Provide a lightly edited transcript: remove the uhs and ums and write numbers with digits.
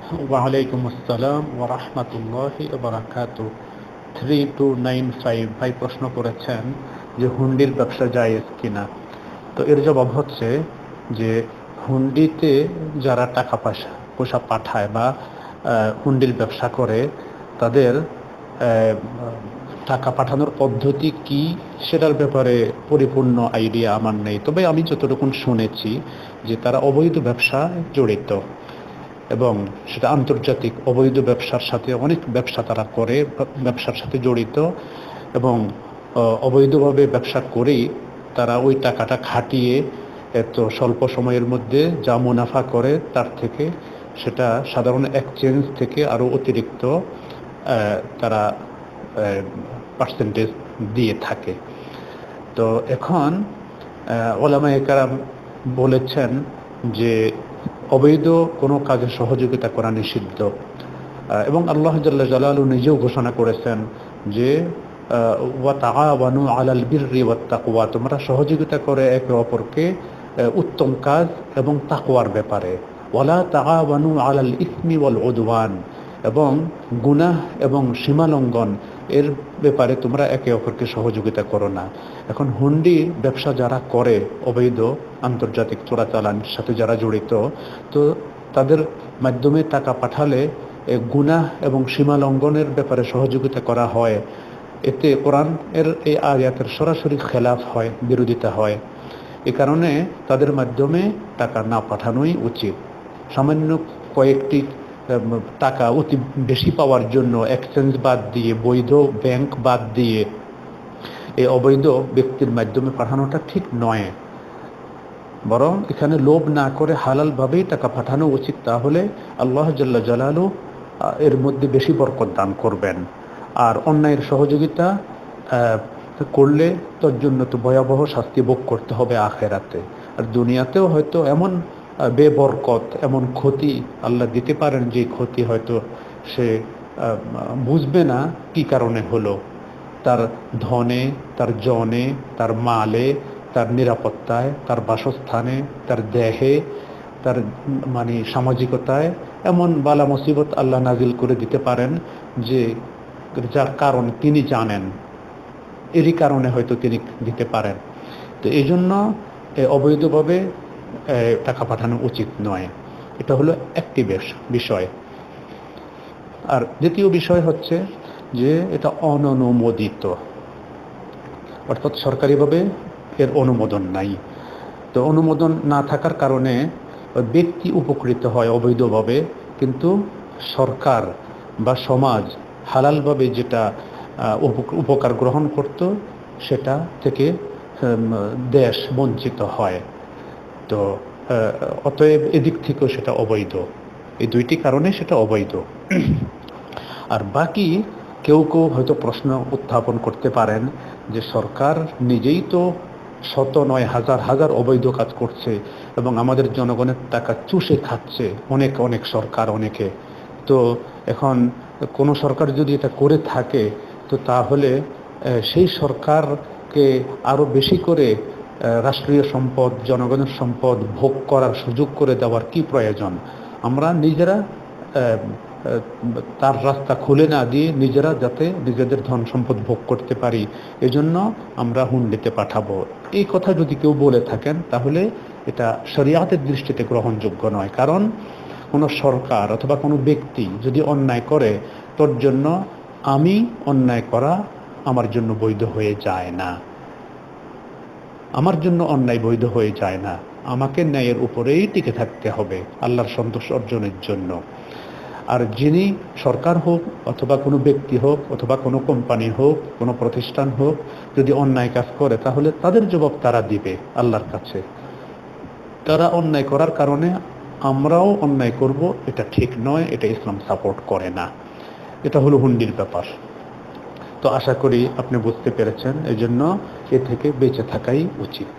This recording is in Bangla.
ওয়ালাইকুম আসসালাম ওয়া রাহমাতুল্লাহি ওয়া বারাকাতুহু। 3295 ভাই প্রশ্ন করেছেন যে হুন্ডির ব্যবসা জায়েজ কিনা। তো এর জবাব হচ্ছে যে হুন্ডিতে যারা টাকা পয়সা পাঠায় বা হুন্ডির ব্যবসা করে তাদের টাকা পাঠানোর পদ্ধতি কি সেটার ব্যাপারে পরিপূর্ণ আইডিয়া আমার নেই, তবে আমি যতটুকু শুনেছি যে তারা অবৈধ ব্যবসায় জড়িত এবং সেটা আন্তর্জাতিক অবৈধ ব্যবসার সাথে অনেক ব্যবসা তারা করে, ব্যবসার সাথে জড়িত এবং অবৈধভাবে ব্যবসা করেই তারা ওই টাকাটা খাটিয়ে এত স্বল্প সময়ের মধ্যে যা মুনাফা করে তার থেকে সেটা সাধারণ এক্সচেঞ্জ থেকে আরও অতিরিক্ত তারা পার্সেন্টেজ দিয়ে থাকে। তো এখন ওলামায়ে কেরাম বলেছেন যে অবৈধ কোনো কাজে সহযোগিতা করা নিষিদ্ধ এবং আল্লাহ জাল্লা জালালুহু নিজেও ঘোষণা করেছেন যে ওয়া তাআওয়ানু আলাল বিররি ওয়াত তাকওয়া, তোমরা সহযোগিতা করে একে অপরকে উত্তম কাজ এবং তাকওয়ার ব্যাপারে। ওয়ালা তাআওয়ানু আলাল ইসমি ওয়াল উদওয়ান, এবং গুনাহ এবং সীমালঙ্ঘন এর ব্যাপারে তোমরা একে অপরকে সহযোগিতা করো না। এখন হুন্ডি ব্যবসা যারা করে অবৈধ আন্তর্জাতিক চোরাচালানের সাথে যারা জড়িত, তো তাদের মাধ্যমে টাকা পাঠালে গুনাহ এবং সীমালঙ্ঘনের ব্যাপারে সহযোগিতা করা হয়। এতে কোরআন এর এই আয়াতের সরাসরি খেলাফ হয়, বিরোধিতা হয়। এ কারণে তাদের মাধ্যমে টাকা না পাঠানোই উচিত। সামান্য কয়েকটি টাকা অতি বেশি পাওয়ার জন্য এক্সচেঞ্জ বাদ দিয়ে, বৈধ ব্যাংক বাদ দিয়ে এই অবৈধ ব্যক্তির মাধ্যমে পাঠানোটা ঠিক নয়। বরং এখানে লোভ না করে হালালভাবেই টাকা পাঠানো উচিত, তাহলে আল্লাহ জাল্লা জালালুহু এর মধ্যে বেশি বরকত দান করবেন। আর অন্যায়ের সহযোগিতা করলে তোর জন্য তো ভয়াবহ শাস্তি ভোগ করতে হবে আখেরাতে। আর দুনিয়াতেও হয়তো এমন বেবরকত, এমন ক্ষতি আল্লাহ দিতে পারেন যে ক্ষতি হয়তো সে বুঝবে না কি কারণে হলো। তার ধনে, তার জনে, তার মালে, তার নিরাপত্তায়, তার বাসস্থানে, তার দেহে, তার সামাজিকতায় এমন বালা মুসিবত আল্লাহ নাজিল করে দিতে পারেন যে যার কারণ তিনি জানেন, এরই কারণে হয়তো তিনি দিতে পারেন। তো এই জন্য অবৈধভাবে টাকা পাঠানো উচিত নয়। এটা হলো একটি বিষয়। আর দ্বিতীয় বিষয় হচ্ছে যে এটা অননুমোদিত, অর্থাৎ সরকারিভাবে এর অনুমোদন নাই। তো অনুমোদন না থাকার কারণে ব্যক্তি উপকৃত হয় অবৈধভাবে, কিন্তু সরকার বা সমাজ হালালভাবে যেটা উপকার গ্রহণ করত সেটা থেকে দেশ বঞ্চিত হয়। তো অতএব এদিক থেকেও সেটা অবৈধ। এই দুইটি কারণে সেটা অবৈধ। আর বাকি কেউ হয়তো প্রশ্ন উত্থাপন করতে পারেন যে সরকার নিজেই তো শত নয় হাজার হাজার অবৈধ কাজ করছে এবং আমাদের জনগণের টাকা চুষে খাচ্ছে অনেক অনেক সরকার, অনেকে। তো এখন কোনো সরকার যদি এটা করে থাকে, তো তাহলে সেই সরকারকে আরো বেশি করে রাষ্ট্রীয় সম্পদ, জনগণের সম্পদ ভোগ করার সুযোগ করে দেওয়ার কি প্রয়োজন? আমরা নিজেরা তার রাস্তা খুলে না দিয়ে নিজেরা যাতে নিজেদের ধন সম্পদ ভোগ করতে পারি, এজন্য আমরা হুন্ডিতে পাঠাবো। এই কথা যদি কেউ বলে থাকেন তাহলে এটা শরিয়াতের দৃষ্টিতে গ্রহণযোগ্য নয়। কারণ কোনো সরকার অথবা কোনো ব্যক্তি যদি অন্যায় করে, তোর জন্য আমি অন্যায় করা আমার জন্য বৈধ হয়ে যায় না। আমার জন্য অন্যায় বৈধ হয়ে যায় না। আমাকে ন্যায়ের উপরেই টিকে থাকতে হবে আল্লাহর সন্তোষ অর্জনের জন্য। আর যিনি সরকার হোক অথবা কোনো ব্যক্তি হোক অথবা কোনো কোম্পানি হোক, কোনো প্রতিষ্ঠান হোক, যদি অন্যায় কাজ করে তাহলে তাদের জবাব তারা দিবে আল্লাহর কাছে। তারা অন্যায় করার কারণে আমরাও অন্যায় করব, এটা ঠিক নয়, এটা ইসলাম সাপোর্ট করে না। এটা হলো হুন্ডির ব্যাপার। তো আশা করি আপনি বুঝতে পেরেছেন, এই জন্য এ থেকে বেঁচে থাকাই উচিত।